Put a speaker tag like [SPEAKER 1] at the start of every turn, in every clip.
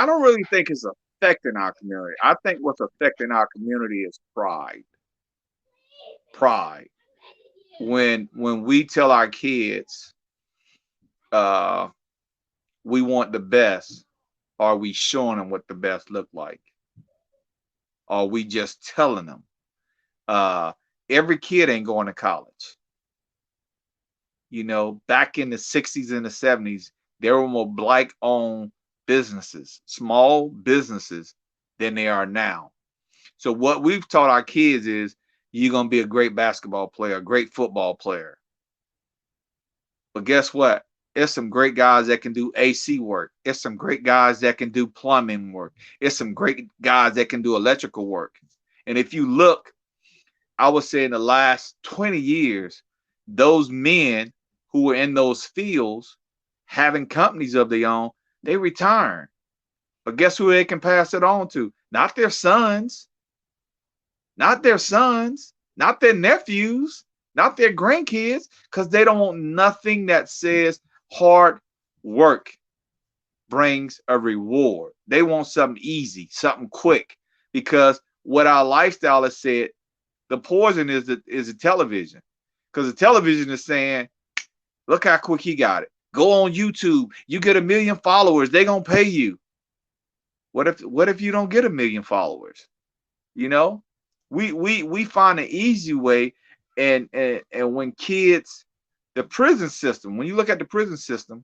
[SPEAKER 1] I don't really think it's affecting our community. I think what's affecting our community is pride. Pride. When we tell our kids uh we want the best, are we showing them what the best look like? Are we just telling them? Uh every kid ain't going to college. Back in the 60s and the 70s, there were more black owned businesses, small businesses, than there are now. So what we've taught our kids is you're going to be a great basketball player, a great football player. But guess what? There's some great guys that can do AC work. There's some great guys that can do plumbing work. There's some great guys that can do electrical work. And if you look, I would say in the last 20 years, those men who were in those fields having companies of their own, they retiring. But guess who they can pass it on to? Not their sons, not their sons, not their nephews, not their grandkids, because they don't want nothing that says hard work brings a reward. They want something easy, something quick, because what our lifestyle has said, the poison is the television, because the television is saying, look how quick he got it. Go on YouTube. You get 1 million followers. They're going to pay you. What if you don't get 1 million followers? You know, we find an easy way. And when kids, the prison system, when you look at the prison system,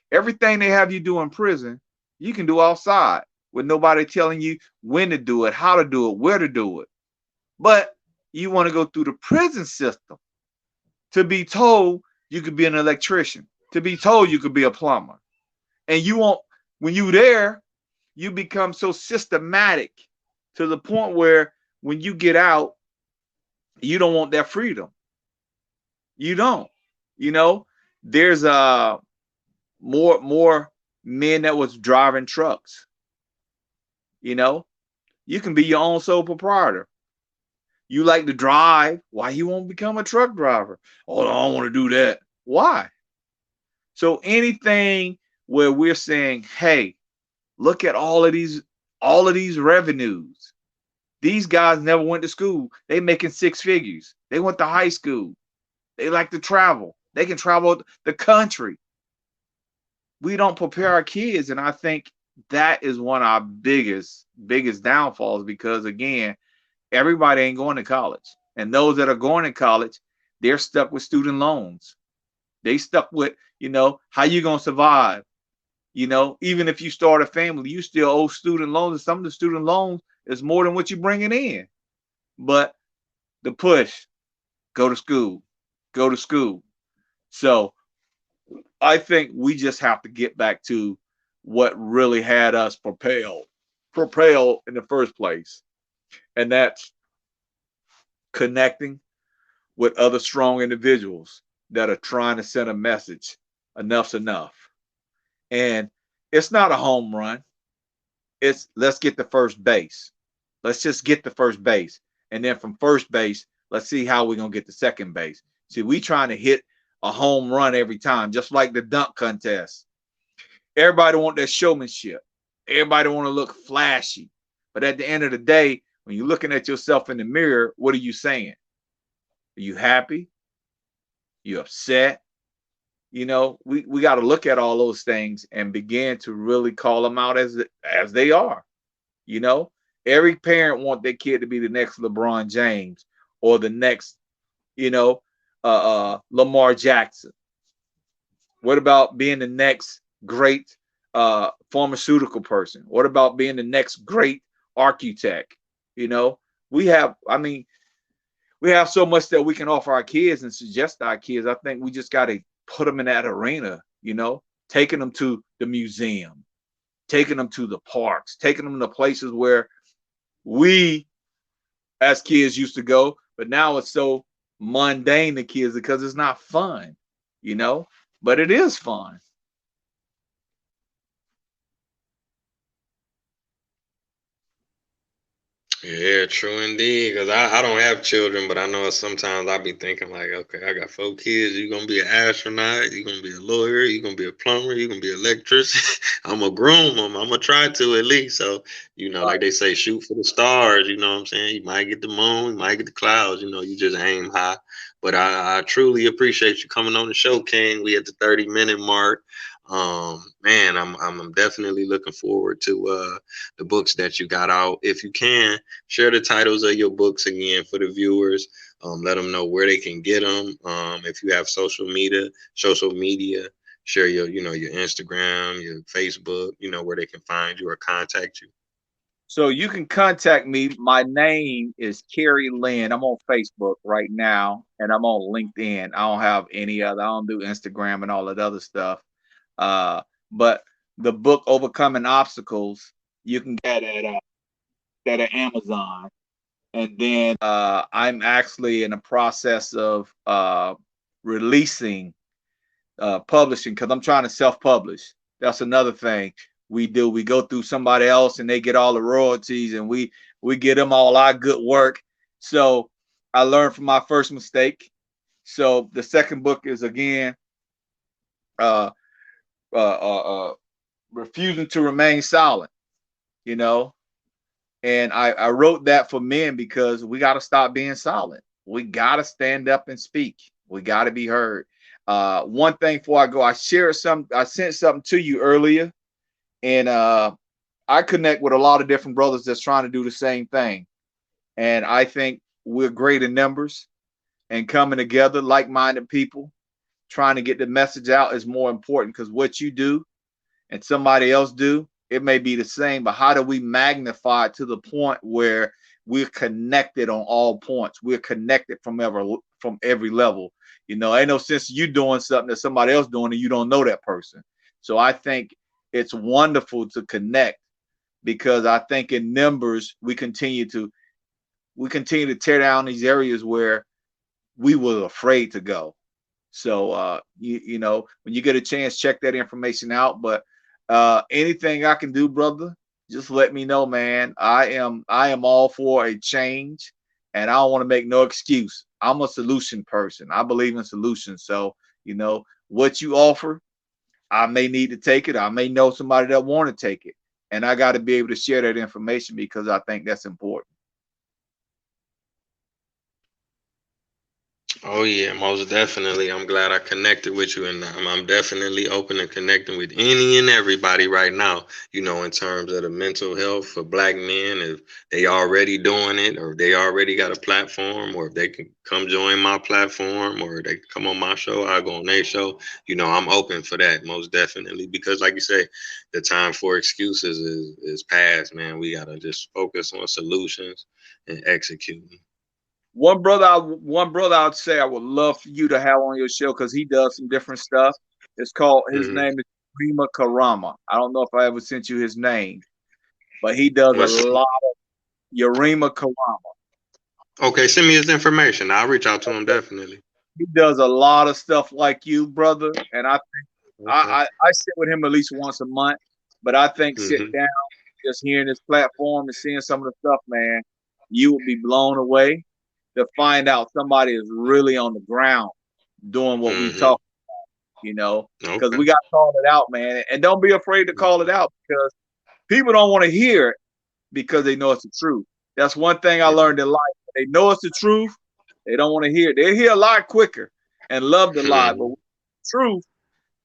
[SPEAKER 1] everything they have you do in prison, you can do outside with nobody telling you when to do it, how to do it, where to do it. But you want to go through the prison system to be told you could be an electrician, to be told you could be a plumber. And you won't, when you there, you become so systematic to the point where when you get out, you don't want that freedom. You don't. You know, there's more men that was driving trucks. You know, you can be your own sole proprietor. You like to drive. Why you won't become a truck driver? Oh, I don't want to do that. Why? So anything where we're saying, hey, look at all of these revenues. These guys never went to school. They making six figures. They went to high school. They like to travel. They can travel the country. We don't prepare our kids, and I think that is one of our biggest downfalls, because again, everybody ain't going to college. And those that are going to college, they're stuck with student loans. They stuck with, how you going to survive? Even if you start a family, you still owe student loans. And some of the student loans is more than what you're bringing in. But the push, go to school, go to school. So I think we just have to get back to what really had us propel in the first place. And that's connecting with other strong individuals that are trying to send a message. Enough's enough. And it's not a home run. It's let's get the first base. Let's just get the first base. And then from first base, let's see how we're going to get the second base. See, we trying to hit a home run every time, just like the dunk contest. Everybody want that showmanship. Everybody want to look flashy. But at the end of the day, when you're looking at yourself in the mirror, what are you saying? Are you happy? You upset? We got to look at all those things and begin to really call them out as they are. You know, every parent want their kid to be the next LeBron James or the next, Lamar Jackson. What about being the next great pharmaceutical person? What about being the next great architect? You know, we have, I mean, we have so much that we can offer our kids and suggest to our kids. I think we just got to put them in that arena, taking them to the museum, taking them to the parks, taking them to places where we as kids used to go, but now it's so mundane to kids because it's not fun, but it is fun.
[SPEAKER 2] Yeah, true indeed. Because I don't have children, but I know sometimes I be thinking like, okay, I got 4 kids. You gonna be an astronaut. You gonna be a lawyer. You gonna be a plumber. You gonna be an electrician. I'm gonna groom them. I'm gonna try to at least. So like
[SPEAKER 1] Right.
[SPEAKER 2] they say, shoot for the stars. You know what I'm saying? You might get the moon. You might get the clouds. You just aim high. But I truly appreciate you coming on the show, King. We at the 30-minute mark. Man, I'm definitely looking forward to the books that you got out. If you can share the titles of your books again for the viewers. Let them know where they can get them. If you have social media, share your Instagram, your Facebook, where they can find you or contact you.
[SPEAKER 1] So you can contact me. My name is Kerry Lynn. I'm on Facebook right now, and I'm on LinkedIn. I don't have any other. I don't do Instagram and all that other stuff. Uh, but the book Overcoming Obstacles, you can get that at Amazon. And then I'm actually in the process of releasing publishing because I'm trying to self-publish. That's another thing we do. We go through somebody else and they get all the royalties, and we get them all our good work. So I learned from my first mistake. So the second book is again uh, uh, uh, uh, refusing to remain silent. You know, and I wrote that for men because we got to stop being silent. We got to stand up and speak. We got to be heard. One thing before I go, I sent something to you earlier, and I connect with a lot of different brothers that's trying to do the same thing. And I think we're great in numbers and coming together, like minded people, trying to get the message out is more important because what you do and somebody else do, it may be the same, but how do we magnify it to the point where we're connected on all points? We're connected from every level. Ain't no sense you doing something that somebody else doing and you don't know that person. So I think it's wonderful to connect because I think in numbers we continue to tear down these areas where we were afraid to go. So when you get a chance, check that information out. But anything I can do, brother, just let me know, man. I am all for a change, and I don't want to make no excuse. I'm a solution person. I believe in solutions. So what you offer, I may need to take it. I may know somebody that want to take it, and I got to be able to share that information because I think that's important.
[SPEAKER 2] Oh yeah, most definitely. I'm glad I connected with you, and I'm definitely open to connecting with any and everybody right now. In terms of the mental health for Black men, if they already doing it, or they already got a platform, or if they can come join my platform, or they can come on my show, I go on their show. I'm open for that, most definitely, because like you say, the time for excuses is past, man. We gotta just focus on solutions and executing.
[SPEAKER 1] One brother I'd say I would love for you to have on your show because he does some different stuff. His
[SPEAKER 2] Hmm.
[SPEAKER 1] name is Rima Karama. I don't know if I ever sent you his name, but he does a
[SPEAKER 2] What's
[SPEAKER 1] lot. Yarima Karama.
[SPEAKER 2] Okay, send me his information. I'll reach out to him definitely.
[SPEAKER 1] He does a lot of stuff like you, brother. And
[SPEAKER 2] Okay.
[SPEAKER 1] I sit with him at least once a month. But I think sitting
[SPEAKER 2] Mhm.
[SPEAKER 1] down, just hearing his platform and seeing some of the stuff, man, you would be blown away to find out somebody is really on the ground doing what we
[SPEAKER 2] Mhm.
[SPEAKER 1] talk, because
[SPEAKER 2] Okay.
[SPEAKER 1] we got to call it out, man. And don't be afraid to call it
[SPEAKER 2] Mhm.
[SPEAKER 1] out because people don't want to hear it because they know it's the truth. That's one thing I
[SPEAKER 2] Mhm.
[SPEAKER 1] learned in life. They know it's the truth. They don't want to hear it. They hear a lie quicker and love the lie, but
[SPEAKER 2] Mhm.
[SPEAKER 1] with the truth,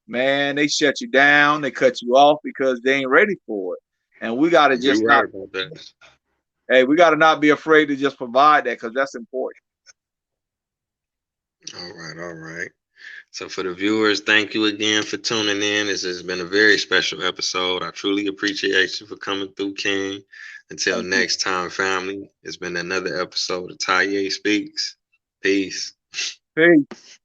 [SPEAKER 1] man, they shut you down. They cut you off because they ain't ready for it. And we got to
[SPEAKER 2] You
[SPEAKER 1] just
[SPEAKER 2] right
[SPEAKER 1] not.
[SPEAKER 2] about that.
[SPEAKER 1] Hey, we got to not be afraid to just provide that because that's important.
[SPEAKER 2] All right. All right. So for the viewers, thank you again for tuning in. This has been a very special episode. I truly appreciate you for coming through, King. Until
[SPEAKER 1] Thank you.
[SPEAKER 2] next time, family. It's been another episode of Taye Speaks. Peace.
[SPEAKER 1] Peace.